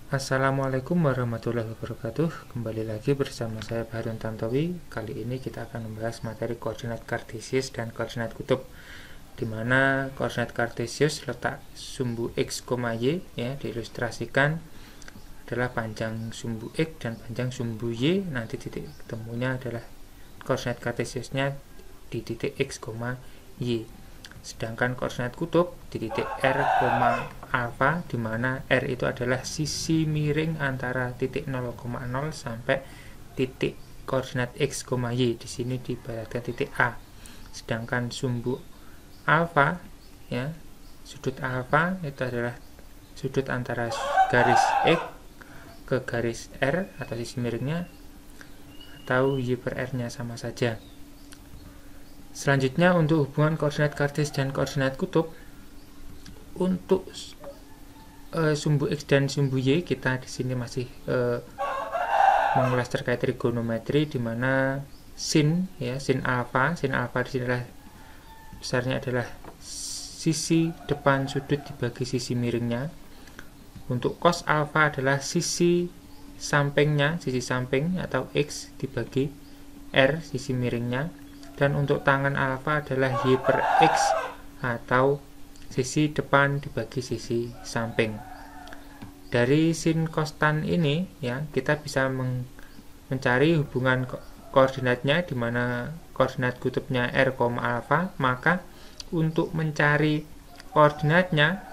Assalamualaikum warahmatullahi wabarakatuh. Kembali lagi bersama saya Bahrun Tantowi. Kali ini kita akan membahas materi koordinat kartesius dan koordinat kutub, di mana koordinat kartesius letak sumbu x, y ya diilustrasikan adalah panjang sumbu x dan panjang sumbu y. Nanti titik ketemunya adalah koordinat kartesiusnya di titik x, y. Sedangkan koordinat kutub di titik r, alfa, di mana r itu adalah sisi miring antara titik 0,0 sampai titik koordinat x, y. Di sini diibaratkan titik A. Sedangkan sumbu alfa ya, sudut alfa itu adalah sudut antara garis x ke garis r atau sisi miringnya, atau y per r-nya sama saja. Selanjutnya untuk hubungan koordinat kartesius dan koordinat kutub, untuk sumbu x dan sumbu y kita di sini masih mengulas terkait trigonometri, di mana sin alfa di sini adalah besarnya adalah sisi depan sudut dibagi sisi miringnya. Untuk cos alfa adalah sisi sampingnya, sisi samping atau x dibagi r sisi miringnya. Dan untuk tangan alfa adalah y per x atau sisi depan dibagi sisi samping. Dari sin konstan ini ya, kita bisa mencari hubungan koordinatnya, di mana koordinat kutubnya r, alfa. Maka untuk mencari koordinatnya,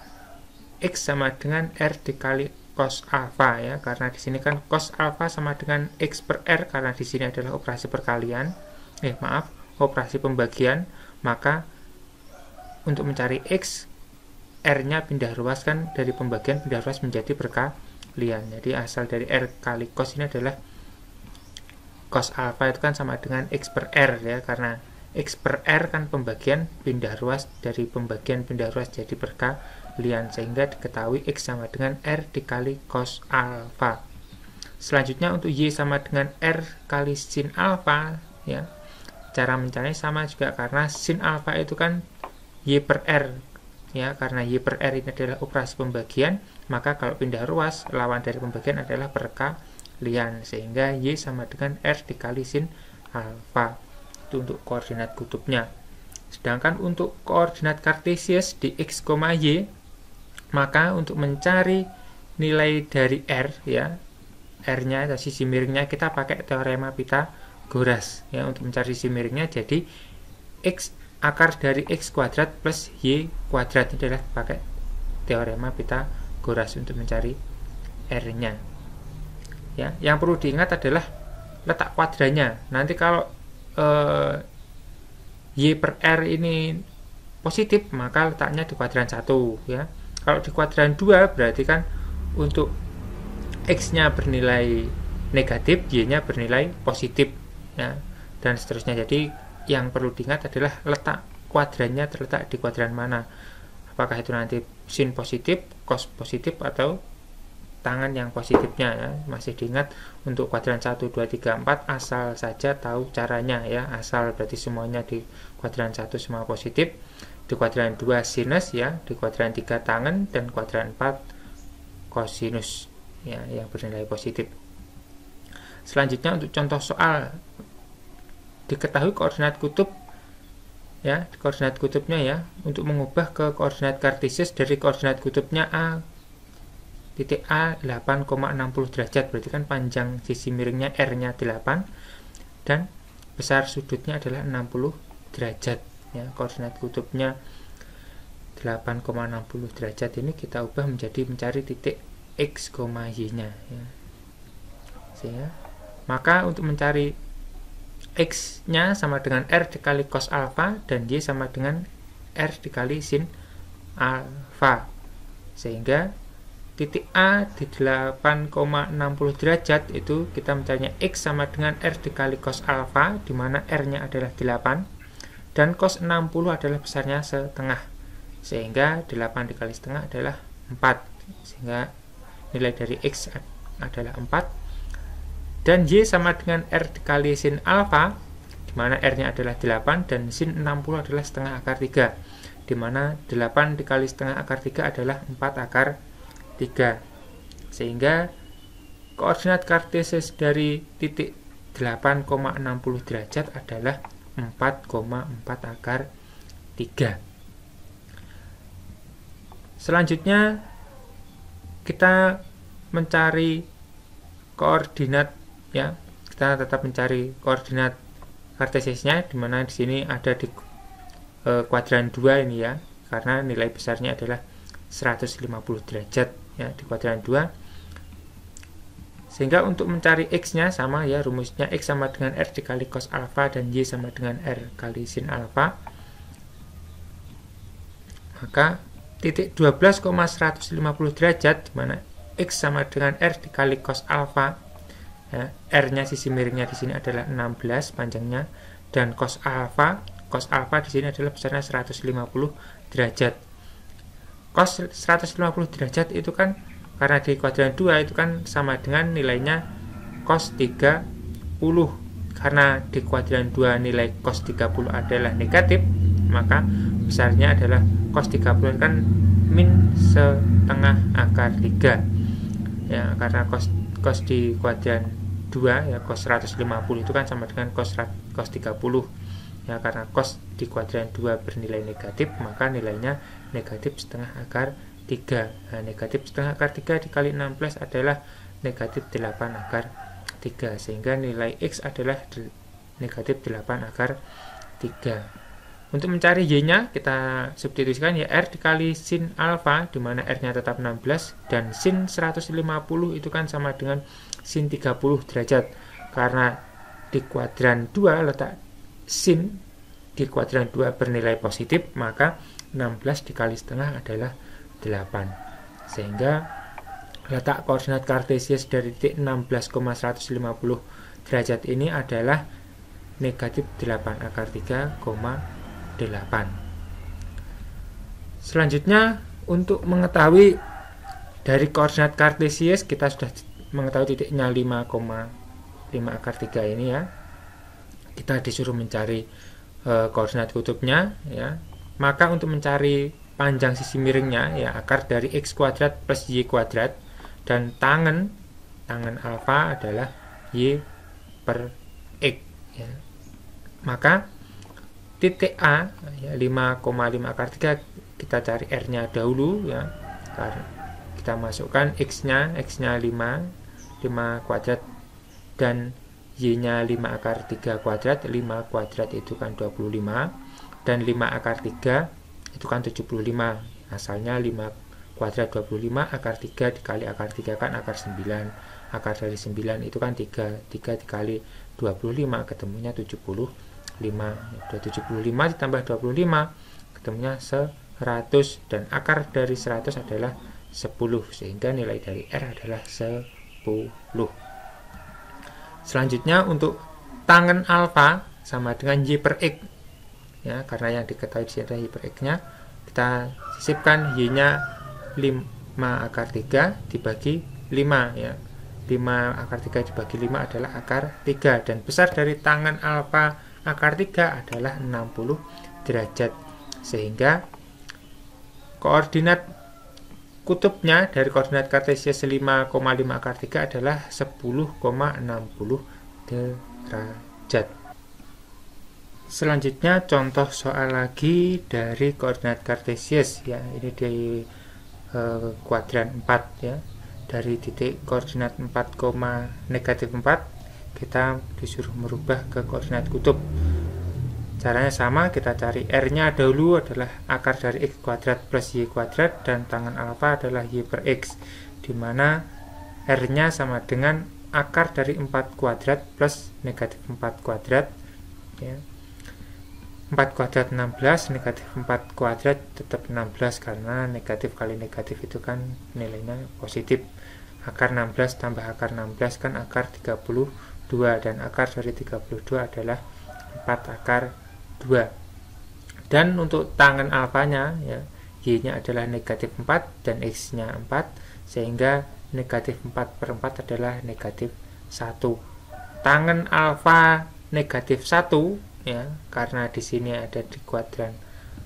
x sama dengan r dikali cos alfa ya, karena di sini kan cos alfa sama dengan x per r, karena di sini adalah operasi perkalian. Operasi pembagian. Maka untuk mencari x, r-nya pindah ruas, kan dari pembagian pindah ruas menjadi perkalian. Jadi asal dari r kali cos ini adalah cos alfa itu kan sama dengan x per r ya, karena x per r kan pembagian pindah ruas, dari pembagian pindah ruas jadi perkalian, sehingga diketahui x sama dengan r dikali cos alfa. Selanjutnya untuk y sama dengan r kali sin alfa ya. Cara mencarinya sama juga, karena sin alfa itu kan y per r ya, karena y per r ini adalah operasi pembagian, maka kalau pindah ruas lawan dari pembagian adalah perkalian, sehingga y sama dengan r dikali sin alfa. Itu untuk koordinat kutubnya. Sedangkan untuk koordinat kartesius di x, y, maka untuk mencari nilai dari r ya, r-nya atau sisi miringnya, kita pakai teorema Pythagoras ya untuk mencari sisi miringnya. Jadi x akar dari x kuadrat plus y kuadrat ini adalah pakai teorema Pythagoras untuk mencari r-nya ya. Yang perlu diingat adalah letak kuadrannya. Nanti kalau y per r ini positif, maka letaknya di kuadran 1 ya. Kalau di kuadran 2 berarti kan untuk x-nya bernilai negatif, y-nya bernilai positif ya, dan seterusnya. Jadi yang perlu diingat adalah letak kuadrannya terletak di kuadran mana. Apakah itu nanti sin positif, cos positif, atau tangan yang positifnya ya. Masih diingat untuk kuadran 1, 2, 3, 4 asal saja tahu caranya ya. Asal berarti semuanya di kuadran 1 semua positif, di kuadran 2 sinus ya, di kuadran 3 tangan, dan kuadran 4 kosinus ya, yang bernilai positif. Selanjutnya untuk contoh soal, diketahui koordinat kutub ya, koordinat kutubnya ya, untuk mengubah ke koordinat kartesius dari koordinat kutubnya A titik A 8,60 derajat, berarti kan panjang sisi miringnya R-nya 8 dan besar sudutnya adalah 60 derajat ya. Koordinat kutubnya 8,60 derajat ini kita ubah menjadi mencari titik x, y-nya ya. Maka untuk mencari x-nya sama dengan r dikali cos alfa dan y sama dengan r dikali sin alfa, sehingga titik A di 8,60 derajat itu kita mencarinya x sama dengan r dikali cos alfa, di mana r-nya adalah 8 dan cos 60 adalah besarnya setengah, sehingga 8 dikali setengah adalah 4, sehingga nilai dari x adalah 4. Dan y sama dengan r dikali sin alfa, di mana r-nya adalah 8 dan sin 60 adalah setengah akar 3, di mana 8 dikali setengah akar 3 adalah 4 akar 3. sehingga koordinat kartesius dari titik 8,60 derajat adalah 4,4 akar 3. Selanjutnya kita mencari koordinat, ya. Kita tetap mencari koordinat kartesiusnya, di mana di sini ada di kuadran 2 ini ya, karena nilai besarnya adalah 150 derajat ya di kuadran 2. Sehingga untuk mencari x-nya sama ya, rumusnya x sama dengan r dikali cos alfa dan y sama dengan r kali sin alfa. Maka titik 12,150 derajat, di mana x sama dengan r dikali cos alfa, ya, r-nya sisi miringnya di sini adalah 16 panjangnya, dan cos alfa di sini adalah besarnya 150 derajat. Cos 150 derajat itu kan karena di kuadran 2 itu kan sama dengan nilainya cos 30. Karena di kuadran 2 nilai cos 30 adalah negatif, maka besarnya adalah cos 30 kan min setengah akar 3. Ya, karena cos di kuadran 2 ya, cos 150 itu kan sama dengan cos 30. Ya, karena cos di kuadran 2 bernilai negatif, maka nilainya negatif setengah akar 3. Nah, negatif setengah akar 3 dikali 16 adalah negatif 8 akar 3, sehingga nilai x adalah negatif 8 akar 3. Untuk mencari y-nya kita substitusikan ya, r dikali sin alfa, di mana r-nya tetap 16, dan sin 150 itu kan sama dengan sin 30 derajat. Karena di kuadran 2 letak sin di kuadran 2 bernilai positif, maka 16 dikali setengah adalah 8. Sehingga letak koordinat kartesius dari titik 16,150 derajat ini adalah negatif 8 akar 3,8. Selanjutnya, untuk mengetahui dari koordinat kartesius, kita sudah mengetahui titiknya 5,5 akar 3 ini ya. Kita disuruh mencari koordinat kutubnya ya. Maka untuk mencari panjang sisi miringnya ya, akar dari x kuadrat plus y kuadrat, dan tangan alfa adalah y per x ya. Maka titik A ya, 5,5 akar 3 kita cari r-nya dahulu ya. Kita masukkan x-nya 5 kuadrat, dan y-nya 5 akar 3 kuadrat. 5 kuadrat itu kan 25, dan 5 akar 3 itu kan 75. Asalnya 5 kuadrat 25, akar 3 dikali akar 3 kan akar 9. Akar dari 9 itu kan 3 dikali 25 ketemunya 75. Udah 75 ditambah 25 ketemunya 100, dan akar dari 100 adalah 10, sehingga nilai dari R adalah 10. Selanjutnya untuk tangen alfa sama dengan y per x ya, karena yang diketahui di sini adalah y per x-nya. Kita sisipkan y-nya 5 akar 3 dibagi 5 ya. 5 akar 3 dibagi 5 adalah akar 3, dan besar dari tangen alfa akar 3 adalah 60 derajat. Sehingga koordinat kutubnya dari koordinat kartesius 5,5 akar 3 adalah 10,60 derajat. Selanjutnya contoh soal lagi dari koordinat kartesius ya, ini di kuadran 4 ya. Dari titik koordinat 4, negatif 4 kita disuruh merubah ke koordinat kutub. Caranya sama, kita cari r-nya dahulu adalah akar dari x kuadrat plus y kuadrat, dan tangen alfa adalah y per x, dimana r-nya sama dengan akar dari 4 kuadrat plus negatif 4 kuadrat ya. 4 kuadrat 16, negatif 4 kuadrat tetap 16, karena negatif kali negatif itu kan nilainya positif. Akar 16 tambah akar 16 kan akar 32, dan akar dari 32 adalah 4 akar 2. Dan untuk tangen alfanya ya, y-nya adalah negatif 4 dan x-nya 4, sehingga negatif 4 per 4 adalah negatif 1. Tangen alfa negatif 1 ya, karena di sini ada di kuadran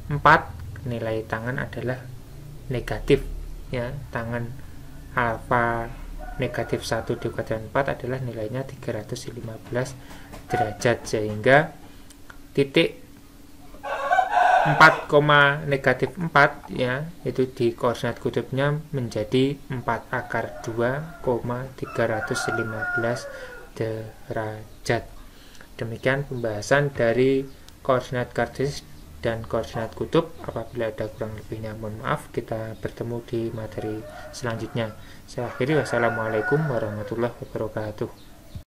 4, nilai tangen adalah negatif ya. Tangen alfa negatif 1 dikalikan 4 adalah nilainya 315 derajat, sehingga titik 4, negatif 4 ya, itu di koordinat kutubnya menjadi 4 akar 2, 315 derajat. Demikian pembahasan dari koordinat kartis dan koordinat kutub. Apabila ada kurang lebihnya mohon maaf. Kita bertemu di materi selanjutnya. Saya akhiri, wassalamualaikum warahmatullahi wabarakatuh.